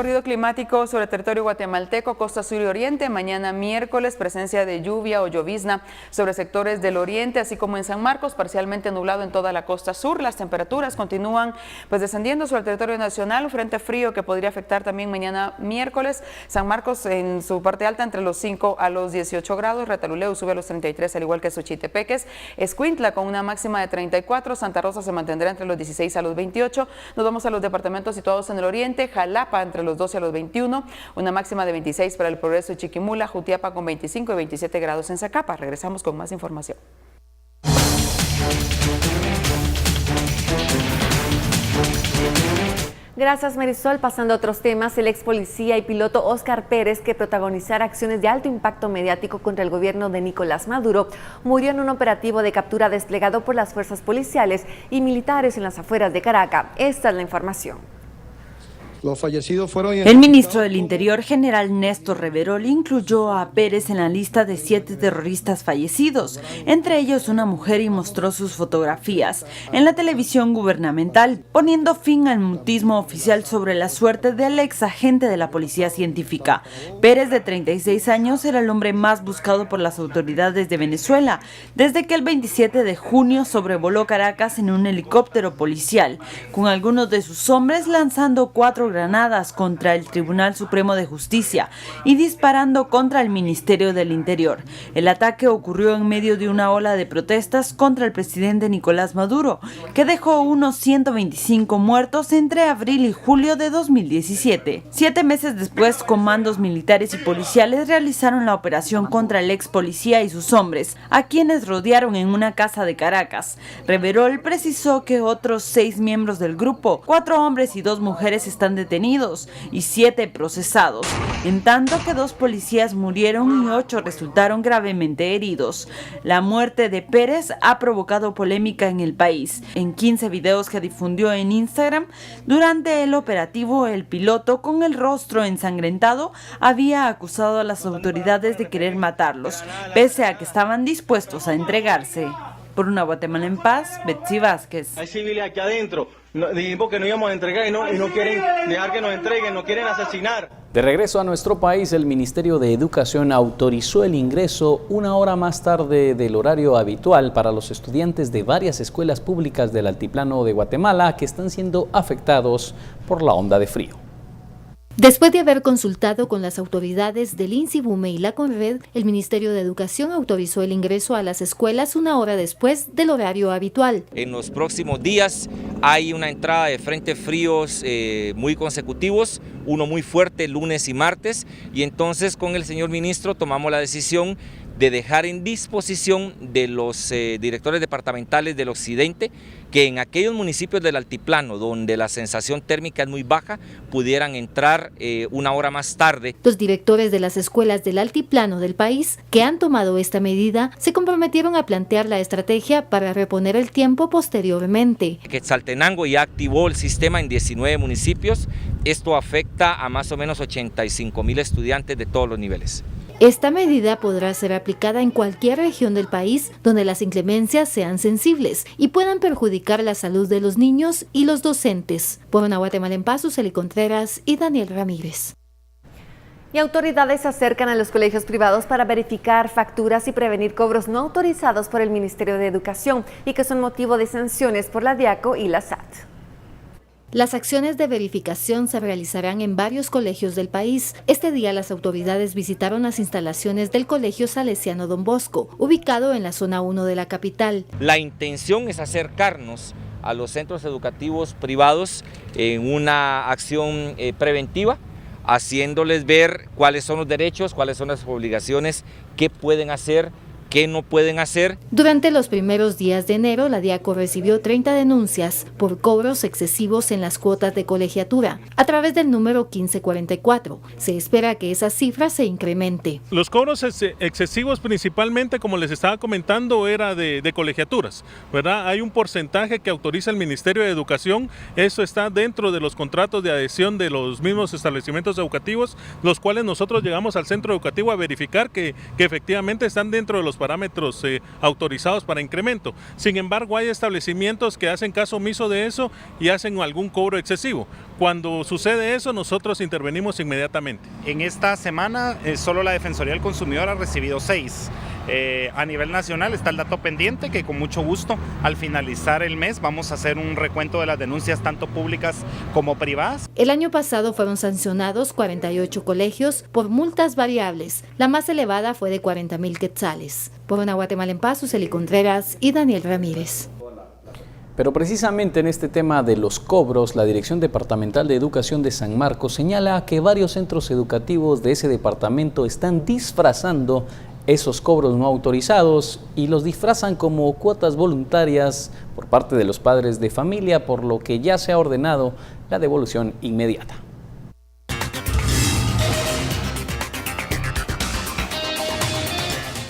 recorrido climático sobre el territorio guatemalteco, costa sur y oriente. Mañana miércoles, presencia de lluvia o llovizna sobre sectores del oriente, así como en San Marcos, parcialmente nublado en toda la costa sur. Las temperaturas continúan descendiendo sobre el territorio nacional. Un frente frío que podría afectar también mañana miércoles. San Marcos en su parte alta entre los 5 a los 18 grados. Retaluleu sube a los 33, al igual que Xochitepeques. Escuintla con una máxima de 34. Santa Rosa se mantendrá entre los 16 a los 28. Nos vamos a los departamentos situados en el oriente. Jalapa entre los 12 a los 21, una máxima de 26 para el Progreso y Chiquimula, Jutiapa con 25 y 27 grados en Zacapa. Regresamos con más información. Gracias, Marisol. Pasando a otros temas, el ex policía y piloto Óscar Pérez, que protagonizara acciones de alto impacto mediático contra el gobierno de Nicolás Maduro, murió en un operativo de captura desplegado por las fuerzas policiales y militares en las afueras de Caracas. Esta es la información. Los fallecidos fueron... El ministro del Interior, general Néstor Reverol, incluyó a Pérez en la lista de 7 terroristas fallecidos, entre ellos una mujer, y mostró sus fotografías en la televisión gubernamental, poniendo fin al mutismo oficial sobre la suerte del ex agente de la policía científica. Pérez, de 36 años, era el hombre más buscado por las autoridades de Venezuela, desde que el 27 de junio sobrevoló Caracas en un helicóptero policial, con algunos de sus hombres lanzando 4 granadas contra el Tribunal Supremo de Justicia y disparando contra el Ministerio del Interior. El ataque ocurrió en medio de una ola de protestas contra el presidente Nicolás Maduro, que dejó unos 125 muertos entre abril y julio de 2017. 7 meses después, comandos militares y policiales realizaron la operación contra el ex policía y sus hombres, a quienes rodearon en una casa de Caracas. Reverol precisó que otros 6 miembros del grupo, 4 hombres y 2 mujeres, están detenidos y 7 procesados, en tanto que 2 policías murieron y 8 resultaron gravemente heridos. La muerte de Pérez ha provocado polémica en el país. En 15 videos que difundió en Instagram, durante el operativo, el piloto, con el rostro ensangrentado, había acusado a las autoridades de querer matarlos, pese a que estaban dispuestos a entregarse. Por una Guatemala en paz, Betsy Vázquez. Hay civiles aquí adentro. Dijimos que no íbamos a entregar y no quieren dejar que nos entreguen, nos quieren asesinar. De regreso a nuestro país, el Ministerio de Educación autorizó el ingreso 1 hora más tarde del horario habitual para los estudiantes de varias escuelas públicas del altiplano de Guatemala que están siendo afectados por la onda de frío. Después de haber consultado con las autoridades del INSIBUME y la CONRED, el Ministerio de Educación autorizó el ingreso a las escuelas 1 hora después del horario habitual. En los próximos días hay una entrada de frentes fríos muy consecutivos, uno muy fuerte lunes y martes, y entonces con el señor ministro tomamos la decisión de dejar en disposición de los directores departamentales del occidente que en aquellos municipios del altiplano donde la sensación térmica es muy baja pudieran entrar 1 hora más tarde. Los directores de las escuelas del altiplano del país que han tomado esta medida se comprometieron a plantear la estrategia para reponer el tiempo posteriormente. Quetzaltenango ya activó el sistema en 19 municipios. Esto afecta a más o menos 85,000 estudiantes de todos los niveles. Esta medida podrá ser aplicada en cualquier región del país donde las inclemencias sean sensibles y puedan perjudicar la salud de los niños y los docentes. Por una Guatemala en paz, Suseli Contreras y Daniel Ramírez. Y autoridades se acercan a los colegios privados para verificar facturas y prevenir cobros no autorizados por el Ministerio de Educación y que son motivo de sanciones por la DIACO y la SAT. Las acciones de verificación se realizarán en varios colegios del país. Este día las autoridades visitaron las instalaciones del Colegio Salesiano Don Bosco, ubicado en la zona 1 de la capital. La intención es acercarnos a los centros educativos privados en una acción preventiva, haciéndoles ver cuáles son los derechos, cuáles son las obligaciones, qué pueden hacer, qué no pueden hacer. Durante los primeros días de enero, la DIACO recibió 30 denuncias por cobros excesivos en las cuotas de colegiatura a través del número 1544. Se espera que esa cifra se incremente. Los cobros excesivos principalmente, como les estaba comentando, era de colegiaturas, ¿verdad? Hay un porcentaje que autoriza el Ministerio de Educación, eso está dentro de los contratos de adhesión de los mismos establecimientos educativos, los cuales nosotros llegamos al centro educativo a verificar que efectivamente están dentro de los parámetros autorizados para incremento. Sin embargo, hay establecimientos que hacen caso omiso de eso y hacen algún cobro excesivo. Cuando sucede eso, nosotros intervenimos inmediatamente. En esta semana solo la Defensoría del Consumidor ha recibido 6. A nivel nacional está el dato pendiente que con mucho gusto al finalizar el mes vamos a hacer un recuento de las denuncias tanto públicas como privadas. El año pasado fueron sancionados 48 colegios por multas variables. La más elevada fue de 40,000 quetzales. Por una Guatemala en Paz, Suseli Contreras y Daniel Ramírez. Pero precisamente en este tema de los cobros, la Dirección Departamental de Educación de San Marcos señala que varios centros educativos de ese departamento están disfrazando esos cobros no autorizados y los disfrazan como cuotas voluntarias por parte de los padres de familia, por lo que ya se ha ordenado la devolución inmediata.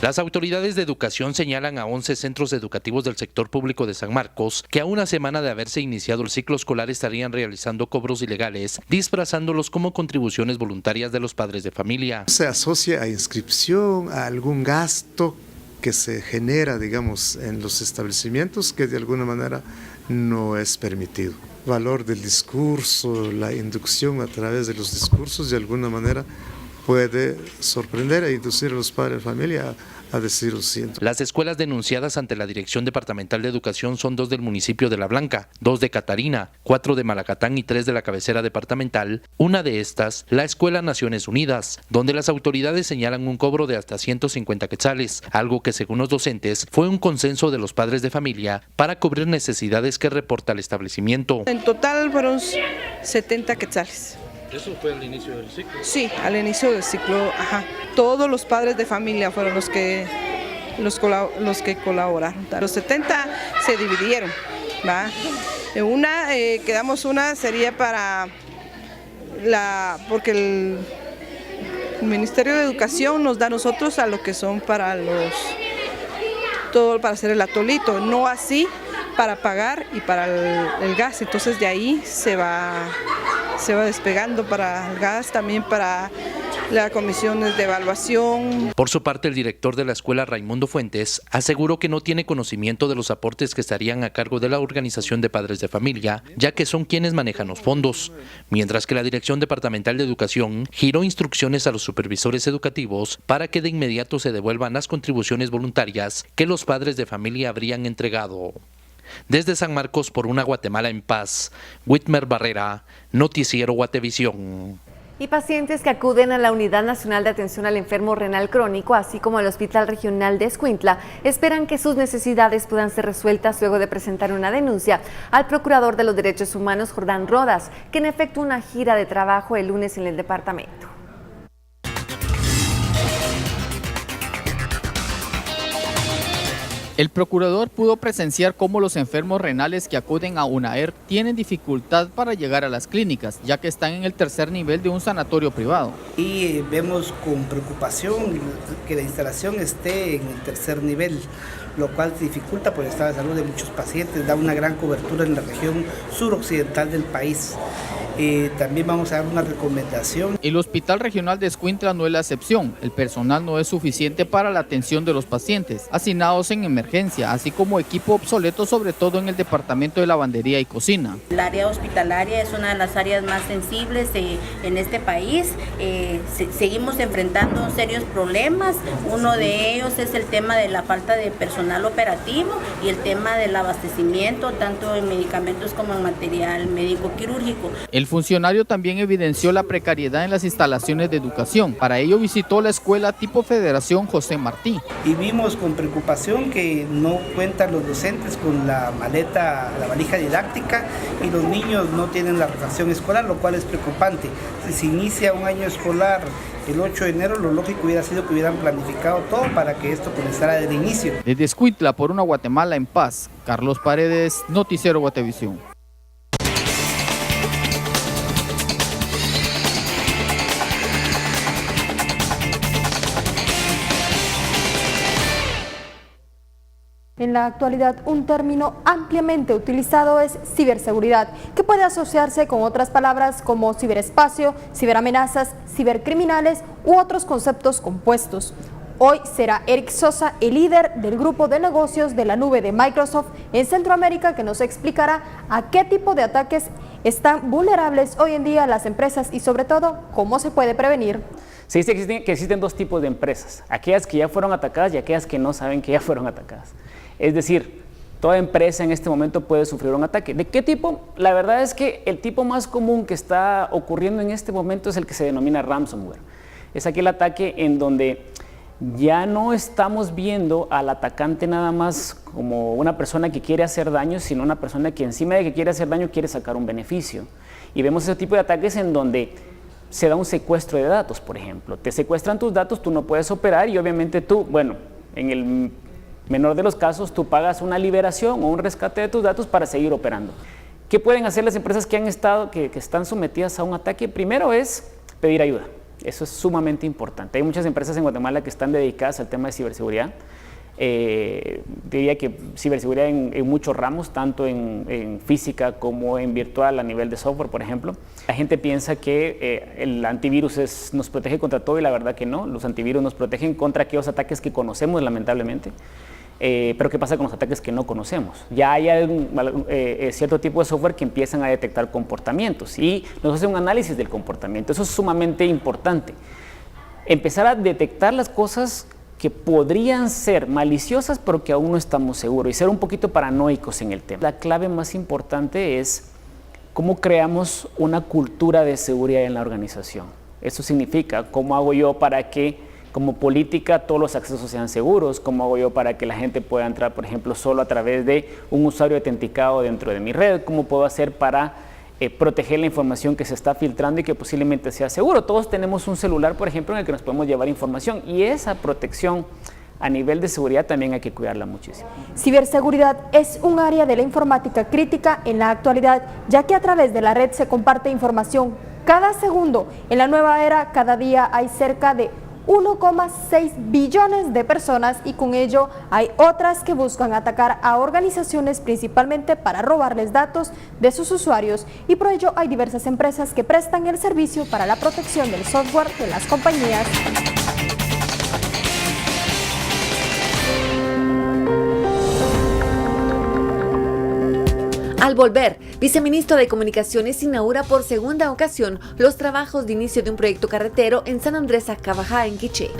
Las autoridades de educación señalan a 11 centros educativos del sector público de San Marcos que a una semana de haberse iniciado el ciclo escolar estarían realizando cobros ilegales, disfrazándolos como contribuciones voluntarias de los padres de familia. Se asocia a inscripción, a algún gasto que se genera, digamos, en los establecimientos que de alguna manera no es permitido. El valor del discurso, la inducción a través de los discursos de alguna manera puede sorprender e inducir a los padres de familia a decir lo siento. Las escuelas denunciadas ante la Dirección Departamental de Educación son 2 del municipio de La Blanca, 2 de Catarina, 4 de Malacatán y 3 de la cabecera departamental. Una de estas, la Escuela Naciones Unidas, donde las autoridades señalan un cobro de hasta 150 quetzales, algo que según los docentes fue un consenso de los padres de familia para cubrir necesidades que reporta el establecimiento. En total fueron 70 quetzales. ¿Eso fue al inicio del ciclo? Sí, al inicio del ciclo, ajá. Todos los padres de familia fueron los que colaboraron. Los 70 se dividieron, ¿va? Quedamos una sería para porque el Ministerio de Educación nos da a nosotros a lo que son para todo para hacer el atolito, no así para pagar y para el gas. Entonces de ahí se va despegando para el gas, también para las comisiones de evaluación. Por su parte, el director de la escuela, Raimundo Fuentes, aseguró que no tiene conocimiento de los aportes que estarían a cargo de la organización de padres de familia, ya que son quienes manejan los fondos, mientras que la Dirección Departamental de Educación giró instrucciones a los supervisores educativos para que de inmediato se devuelvan las contribuciones voluntarias que los padres de familia habrían entregado. Desde San Marcos, por una Guatemala en paz, Whitmer Barrera, Noticiero Guatevisión. Y pacientes que acuden a la Unidad Nacional de Atención al Enfermo Renal Crónico, así como al Hospital Regional de Escuintla, esperan que sus necesidades puedan ser resueltas luego de presentar una denuncia al Procurador de los Derechos Humanos, Jordán Rodas, quien efectuó una gira de trabajo el lunes en el departamento. El procurador pudo presenciar cómo los enfermos renales que acuden a UNAER tienen dificultad para llegar a las clínicas, ya que están en el tercer nivel de un sanatorio privado. Y vemos con preocupación que la instalación esté en el tercer nivel, lo cual dificulta por el estado de salud de muchos pacientes, da una gran cobertura en la región suroccidental del país. También vamos a dar una recomendación. El Hospital Regional de Escuintla no es la excepción. El personal no es suficiente para la atención de los pacientes asignados en emergencia, así como equipo obsoleto, sobre todo en el departamento de lavandería y cocina. El área hospitalaria es una de las áreas más sensibles en este país. Seguimos enfrentando serios problemas. Uno de ellos es el tema de la falta de personal operativo y el tema del abastecimiento, tanto en medicamentos como en material médico quirúrgico. El funcionario también evidenció la precariedad en las instalaciones de educación. Para ello visitó la escuela tipo Federación José Martí. Y vimos con preocupación que no cuentan los docentes con la valija didáctica y los niños no tienen la refacción escolar, lo cual es preocupante. Si se inicia un año escolar el 8 de enero, lo lógico hubiera sido que hubieran planificado todo para que esto comenzara desde el inicio. Desde Escuintla, por una Guatemala en paz, Carlos Paredes, Noticiero Guatevisión. En la actualidad, un término ampliamente utilizado es ciberseguridad, que puede asociarse con otras palabras como ciberespacio, ciberamenazas, cibercriminales u otros conceptos compuestos. Hoy será Eric Sosa, el líder del grupo de negocios de la nube de Microsoft en Centroamérica, que nos explicará a qué tipo de ataques están vulnerables hoy en día las empresas y sobre todo cómo se puede prevenir. Se dice que existen dos tipos de empresas, aquellas que ya fueron atacadas y aquellas que no saben que ya fueron atacadas. Es decir, toda empresa en este momento puede sufrir un ataque. ¿De qué tipo? La verdad es que el tipo más común que está ocurriendo en este momento es el que se denomina ransomware. Es aquel ataque en donde ya no estamos viendo al atacante nada más como una persona que quiere hacer daño, sino una persona que encima de que quiere hacer daño quiere sacar un beneficio. Y vemos ese tipo de ataques en donde se da un secuestro de datos, por ejemplo. Te secuestran tus datos, tú no puedes operar y obviamente tú, bueno, en el menor de los casos, tú pagas una liberación o un rescate de tus datos para seguir operando. ¿Qué pueden hacer las empresas que están sometidas a un ataque? Primero es pedir ayuda. Eso es sumamente importante. Hay muchas empresas en Guatemala que están dedicadas al tema de ciberseguridad. Diría que ciberseguridad en muchos ramos, tanto en física como en virtual a nivel de software, por ejemplo. La gente piensa que el antivirus nos protege contra todo y la verdad que no. Los antivirus nos protegen contra aquellos ataques que conocemos, lamentablemente. Pero ¿qué pasa con los ataques que no conocemos? Ya hay cierto tipo de software que empiezan a detectar comportamientos y nos hacen un análisis del comportamiento. Eso es sumamente importante. Empezar a detectar las cosas que podrían ser maliciosas pero que aún no estamos seguros y ser un poquito paranoicos en el tema. La clave más importante es cómo creamos una cultura de seguridad en la organización. Eso significa cómo hago yo para que como política todos los accesos sean seguros, cómo hago yo para que la gente pueda entrar, por ejemplo, solo a través de un usuario autenticado dentro de mi red, cómo puedo hacer para proteger la información que se está filtrando y que posiblemente sea seguro. Todos tenemos un celular, por ejemplo, en el que nos podemos llevar información y esa protección a nivel de seguridad también hay que cuidarla muchísimo. Ciberseguridad es un área de la informática crítica en la actualidad, ya que a través de la red se comparte información cada segundo. En la nueva era, cada día hay cerca de 1,6 billones de personas y con ello hay otras que buscan atacar a organizaciones principalmente para robarles datos de sus usuarios y por ello hay diversas empresas que prestan el servicio para la protección del software de las compañías. Al volver, viceministro de Comunicaciones inaugura por segunda ocasión los trabajos de inicio de un proyecto carretero en San Andrés Acabajá, en Quiché.